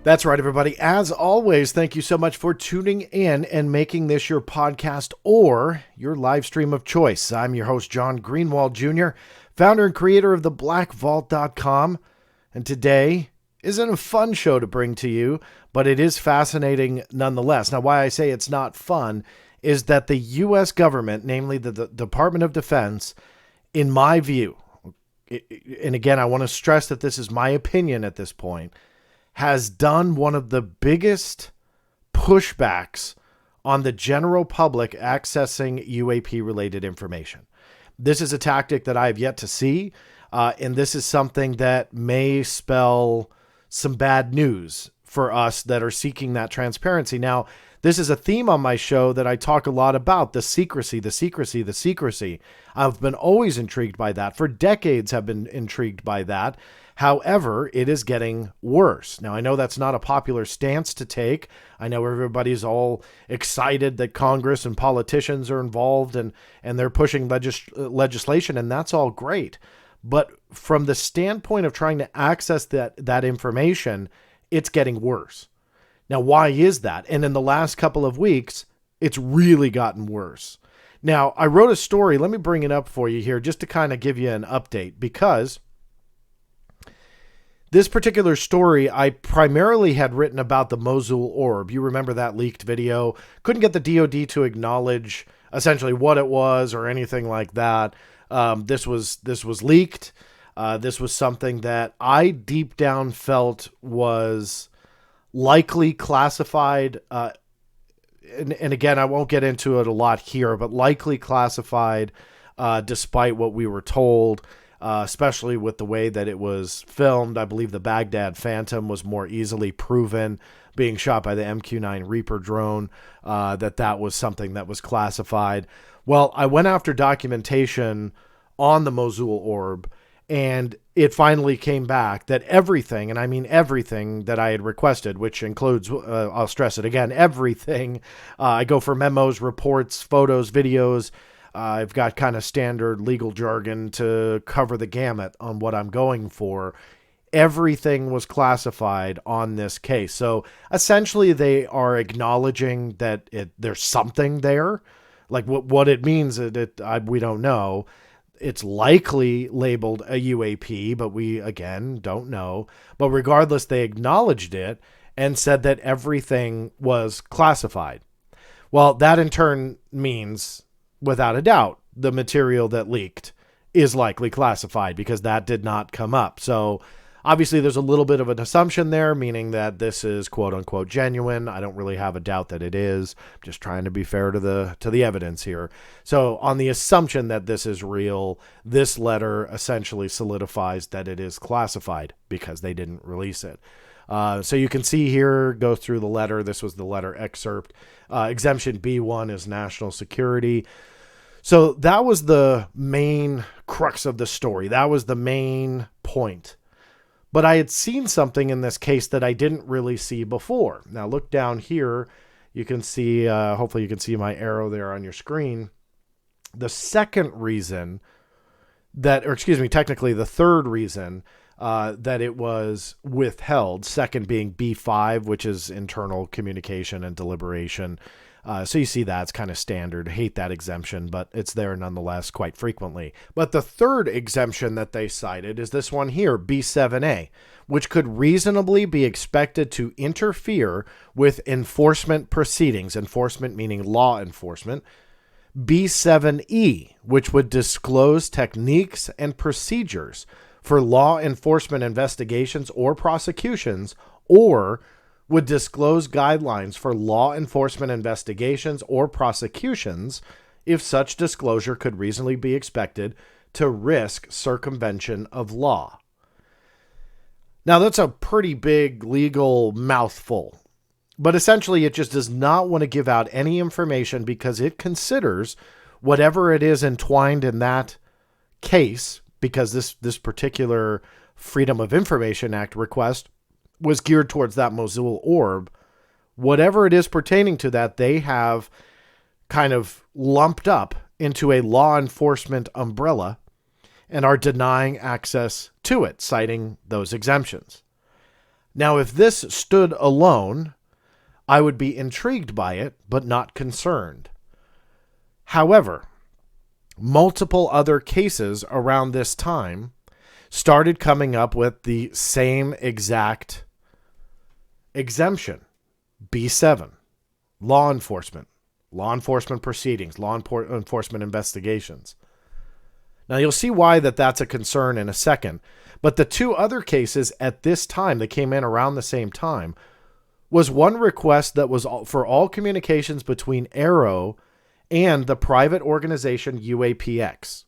That's right, everybody. As always, thank you so much for tuning in and making this your podcast or your live stream of choice. I'm your host, John Greenwald Jr., founder and creator of theblackvault.com. And today isn't a fun show to bring to you, but it is fascinating nonetheless. Now, why I say it's not fun is that the U.S. government, namely the Department of Defense, in my view, and again, I want to stress that this is my opinion at this point, has done one of the biggest pushbacks on the general public accessing UAP-related information. This is a tactic that I have yet to see, and this is something that may spell some bad news for us that are seeking that transparency. Now, this is a theme on my show that I talk a lot about, the secrecy. I've been always intrigued by that. For decades, have been intrigued by that. However, it is getting worse. Now, I know that's not a popular stance to take. I know everybody's all excited that Congress and politicians are involved and they're pushing legislation, and that's all great. But from the standpoint of trying to access that information, it's getting worse. Now, why is that? And in the last couple of weeks, it's really gotten worse. Now, I wrote a story. Let me bring it up for you here just to kind of give you an update, because this particular story, I primarily had written about the Mosul Orb. You remember that leaked video? Couldn't get the DoD to acknowledge essentially what it was or anything like that. This was leaked. This was something that I deep down felt was likely classified. And again, I won't get into it a lot here, but likely classified despite what we were told. Especially with the way that it was filmed. I believe the Baghdad Phantom was more easily proven, being shot by the MQ-9 Reaper drone, that was something that was classified. Well, I went after documentation on the Mosul Orb, and it finally came back that everything, and I mean everything that I had requested, which includes, I'll stress it again, everything. I go for memos, reports, photos, videos. I've got kind of standard legal jargon to cover the gamut on what I'm going for. Everything was classified on this case. So essentially they are acknowledging that there's something there. Like what it means, we don't know. It's likely labeled a UAP, but we, again, don't know. But regardless, they acknowledged it and said that everything was classified. Well, that in turn means, without a doubt, the material that leaked is likely classified, because that did not come up. So obviously there's a little bit of an assumption there, meaning that this is quote unquote genuine. I don't really have a doubt that it is. I'm just trying to be fair to the evidence here. So on the assumption that this is real, this letter essentially solidifies that it is classified because they didn't release it. So you can see here, go through the letter. This was the letter excerpt. Exemption B1 is national security. So that was the main crux of the story. That was the main point. But I had seen something in this case that I didn't really see before. Now look down here. You can see, hopefully you can see my arrow there on your screen. The second reason technically the third reason that it was withheld, second being B5, which is internal communication and deliberation. So you see that's kind of standard. Hate that exemption, but it's there nonetheless quite frequently. But the third exemption that they cited is this one here, B7A, which could reasonably be expected to interfere with enforcement proceedings, enforcement meaning law enforcement. B7E, which would disclose techniques and procedures for law enforcement investigations or prosecutions, or would disclose guidelines for law enforcement investigations or prosecutions if such disclosure could reasonably be expected to risk circumvention of law. Now, that's a pretty big legal mouthful, but essentially it just does not want to give out any information because it considers whatever it is entwined in that case, because this particular Freedom of Information Act request was geared towards that Mosul Orb. Whatever it is pertaining to that, they have kind of lumped up into a law enforcement umbrella and are denying access to it, citing those exemptions. Now, if this stood alone, I would be intrigued by it, but not concerned. However, multiple other cases around this time started coming up with the same exact exemption. B7, law enforcement proceedings, law enforcement investigations. Now, you'll see why that's a concern in a second. But the two other cases at this time that came in around the same time was one request that was for all communications between AARO and the private organization UAPX.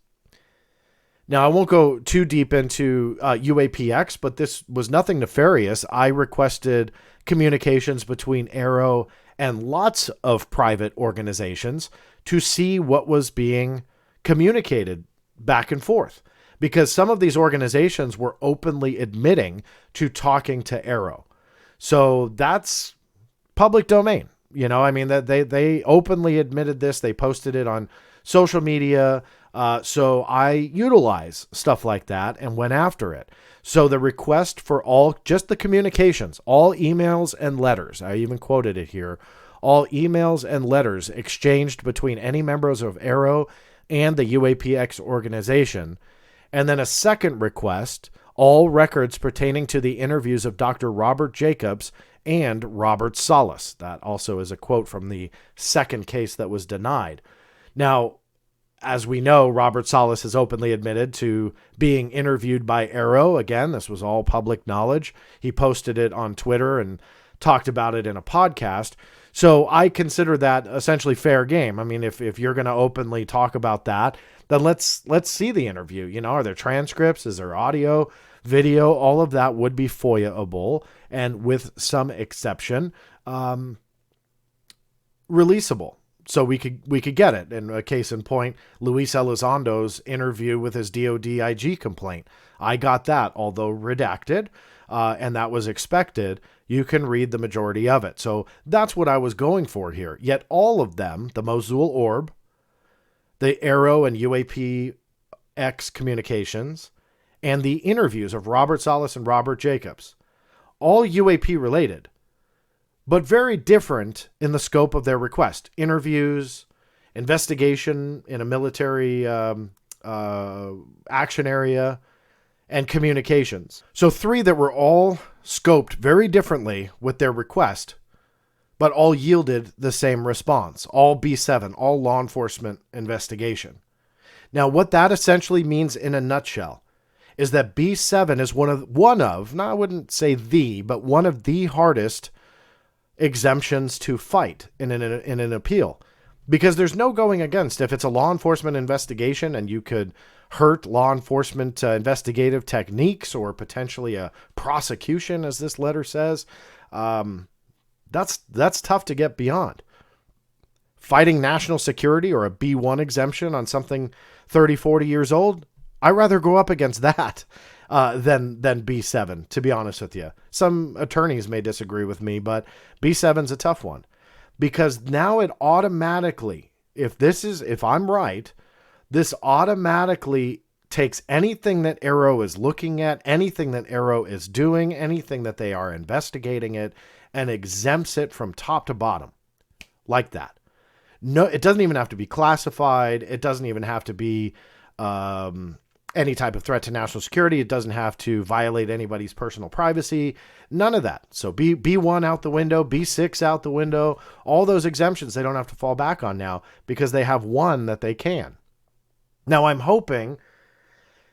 Now, I won't go too deep into UAPX, but this was nothing nefarious. I requested communications between AARO and lots of private organizations to see what was being communicated back and forth, because some of these organizations were openly admitting to talking to AARO. So that's public domain. I mean, that they openly admitted this. They posted it on social media. So I utilize stuff like that and went after it. So the request for just the communications, all emails and letters, I even quoted it here, all emails and letters exchanged between any members of AARO and the UAPX organization. And then a second request, all records pertaining to the interviews of Dr. Robert Jacobs and Robert Salas. That also is a quote from the second case that was denied. Now, as we know, Robert Salas has openly admitted to being interviewed by AARO. Again, this was all public knowledge. He posted it on Twitter and talked about it in a podcast. So I consider that essentially fair game. I mean, if you're going to openly talk about that, then let's see the interview. Are there transcripts? Is there audio, video? All of that would be FOIA-able, and with some exception, releasable. So we could get it. And a case in point, Luis Elizondo's interview with his DoD IG complaint. I got that, although redacted, and that was expected. You can read the majority of it. So that's what I was going for here. Yet all of them, the Mosul Orb, the AARO and UAPX communications, and the interviews of Robert Salas and Robert Jacobs, all UAP related, but very different in the scope of their request. Interviews, investigation in a military action area, and communications. So 3 that were all scoped very differently with their request, but all yielded the same response. All B7, all law enforcement investigation. Now, what that essentially means in a nutshell is that B7 is one of, now I wouldn't say but one of the hardest exemptions to fight in an appeal, because there's no going against. If it's a law enforcement investigation and you could hurt law enforcement investigative techniques or potentially a prosecution, as this letter says, that's tough to get beyond. Fighting national security or a B1 exemption on something 30, 40 years old, I'd rather go up against that than B7, to be honest with you. Some attorneys may disagree with me, but B7's a tough one, because now it automatically, if I'm right, this automatically takes anything that AARO is looking at, anything that AARO is doing, anything that they are investigating it, and exempts it from top to bottom like that. No, it doesn't even have to be classified. It doesn't even have to be any type of threat to national security. It doesn't have to violate anybody's personal privacy. None of that. So B1 out the window, B6 out the window, all those exemptions they don't have to fall back on now because they have one that they can. Now, I'm hoping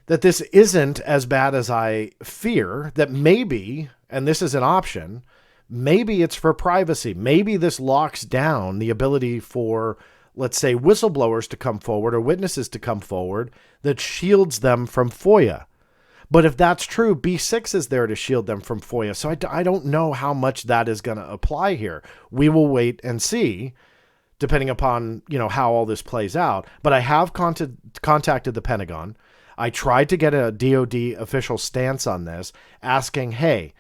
that this isn't as bad as I fear, that maybe, and this is an option, maybe it's for privacy. Maybe this locks down the ability for, let's say, whistleblowers to come forward or witnesses to come forward that shields them from FOIA. But if that's true, B6 is there to shield them from FOIA. So I don't know how much that is going to apply here. We will wait and see, depending upon, how all this plays out. But I have contacted the Pentagon. I tried to get a DoD official stance on this, asking, hey,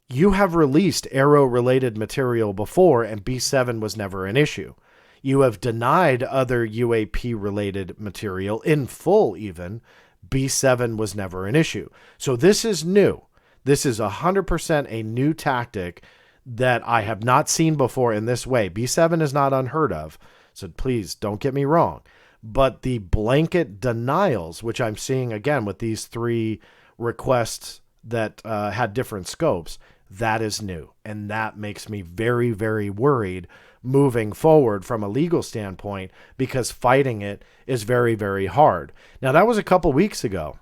you have released AARO-related material before, and B7 was never an issue. You have denied other UAP-related material in full even. B7 was never an issue. So this is new. This is 100% a new tactic that I have not seen before in this way. B7 is not unheard of, so please don't get me wrong. But the blanket denials, which I'm seeing again with these 3 requests that had different scopes, that is new. And that makes me very, very worried moving forward from a legal standpoint, because fighting it is very, very hard. Now, that was a couple weeks ago.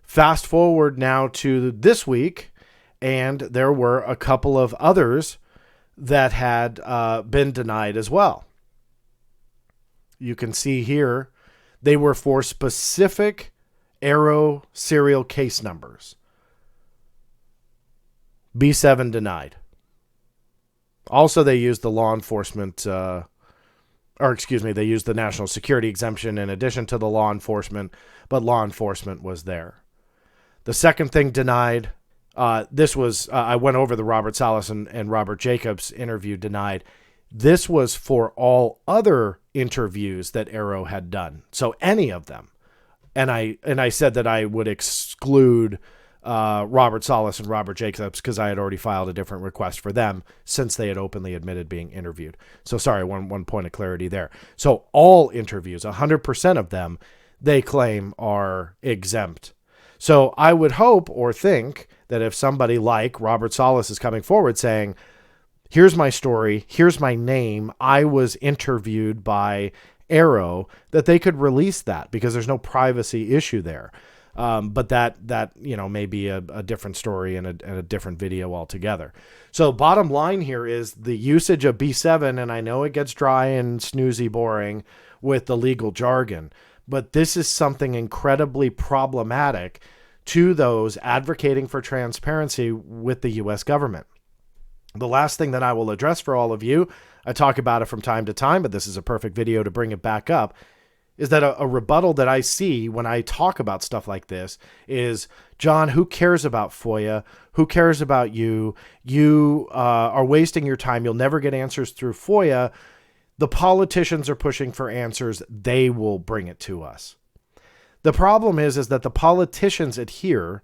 Fast forward now to this week, and there were a couple of others that had been denied as well. You can see here, they were for specific AARO serial case numbers. B7 denied. Also, they used the law enforcement, they used the national security exemption in addition to the law enforcement, but law enforcement was there. The second thing denied, this was, I went over the Robert Salas and Robert Jacobs interview denied. This was for all other interviews that AARO had done. So any of them. And I said that I would exclude Robert Salas and Robert Jacobs because I had already filed a different request for them since they had openly admitted being interviewed. So sorry, one point of clarity there. So all interviews, 100% of them, they claim are exempt. So I would hope or think that if somebody like Robert Salas is coming forward saying, here's my story, here's my name, I was interviewed by AARO, that they could release that because there's no privacy issue there. But that may be a different story and a different video altogether. So bottom line here is the usage of B7, and I know it gets dry and snoozy boring with the legal jargon, but this is something incredibly problematic to those advocating for transparency with the U.S. government. The last thing that I will address for all of you, I talk about it from time to time, but this is a perfect video to bring it back up, is that a rebuttal that I see when I talk about stuff like this is, John, who cares about FOIA? Who cares about you? You are wasting your time. You'll never get answers through FOIA. The politicians are pushing for answers. They will bring it to us. The problem is that the politicians adhere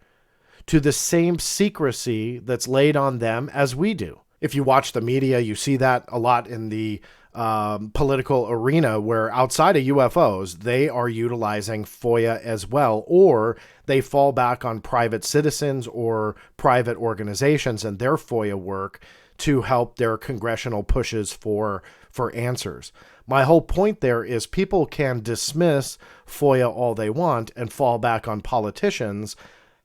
to the same secrecy that's laid on them as we do. If you watch the media, you see that a lot in the political arena, where outside of UFOs, they are utilizing FOIA as well, or they fall back on private citizens or private organizations and their FOIA work to help their congressional pushes for answers. My whole point there is people can dismiss FOIA all they want and fall back on politicians.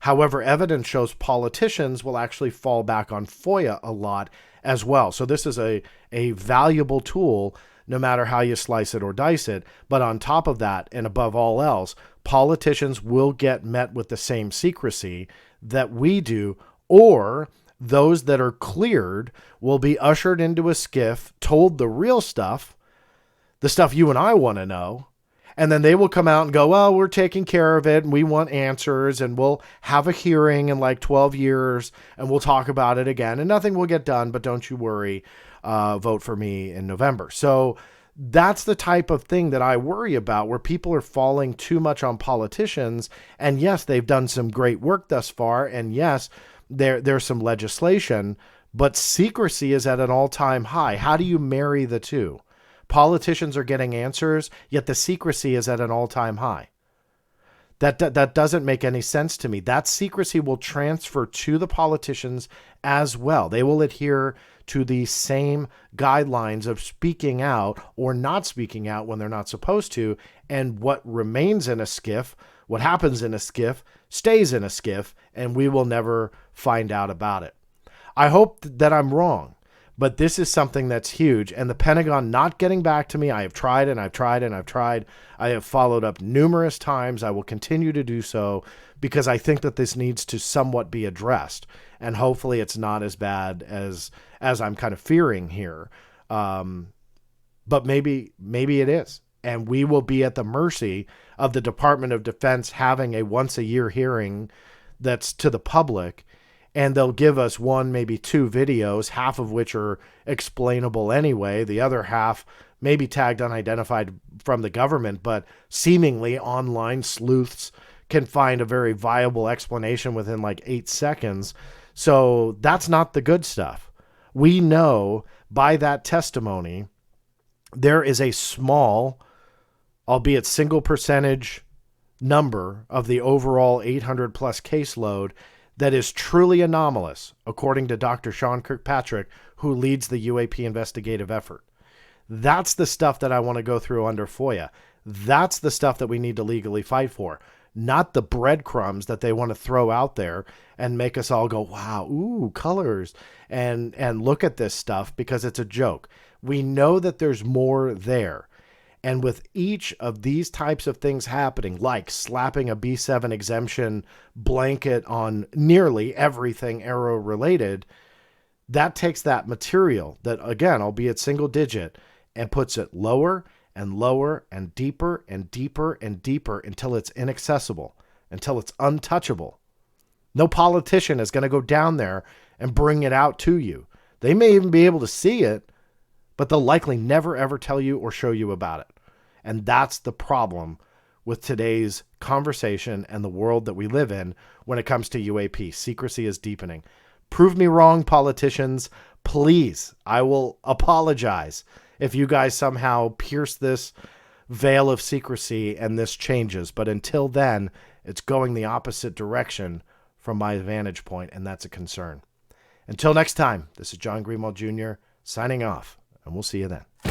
However, evidence shows politicians will actually fall back on FOIA a lot as well. So this is a valuable tool, no matter how you slice it or dice it. But on top of that, and above all else, politicians will get met with the same secrecy that we do, or those that are cleared will be ushered into a skiff, told the real stuff, the stuff you and I want to know, and then they will come out and go, well, we're taking care of it and we want answers and we'll have a hearing in like 12 years and we'll talk about it again and nothing will get done, but don't you worry, vote for me in November. So that's the type of thing that I worry about, where people are falling too much on politicians. And yes, they've done some great work thus far. And yes, there's some legislation, but secrecy is at an all-time high. How do you marry the two? Politicians are getting answers, yet the secrecy is at an all-time high. That doesn't make any sense to me. That secrecy will transfer to the politicians as well. They will adhere to the same guidelines of speaking out or not speaking out when they're not supposed to. And what remains in a skiff, what happens in a skiff, stays in a skiff, and we will never find out about it. I hope that I'm wrong. But this is something that's huge. And the Pentagon not getting back to me, I have tried and I've tried and I've tried. I have followed up numerous times. I will continue to do so because I think that this needs to somewhat be addressed. And hopefully it's not as bad as I'm kind of fearing here. But maybe it is. And we will be at the mercy of the Department of Defense having a once-a-year hearing that's to the public. And they'll give us one, maybe two videos, half of which are explainable anyway. The other half maybe tagged unidentified from the government, but seemingly online sleuths can find a very viable explanation within like 8 seconds. So that's not the good stuff. We know by that testimony, there is a small, albeit single percentage number of the overall 800 plus caseload that is truly anomalous, according to Dr. Sean Kirkpatrick, who leads the UAP investigative effort. That's the stuff that I want to go through under FOIA. That's the stuff that we need to legally fight for, not the breadcrumbs that they want to throw out there and make us all go, wow, ooh, colors, and look at this stuff because it's a joke. We know that there's more there. And with each of these types of things happening, like slapping a B7 exemption blanket on nearly everything AARO related, that takes that material that, again, albeit single digit, and puts it lower and lower and deeper and deeper and deeper until it's inaccessible, until it's untouchable. No politician is going to go down there and bring it out to you. They may even be able to see it, but they'll likely never, ever tell you or show you about it. And that's the problem with today's conversation and the world that we live in when it comes to UAP. Secrecy is deepening. Prove me wrong, politicians. Please, I will apologize if you guys somehow pierce this veil of secrecy and this changes. But until then, it's going the opposite direction from my vantage point, and that's a concern. Until next time, this is John Greenwald Jr. signing off, and we'll see you then.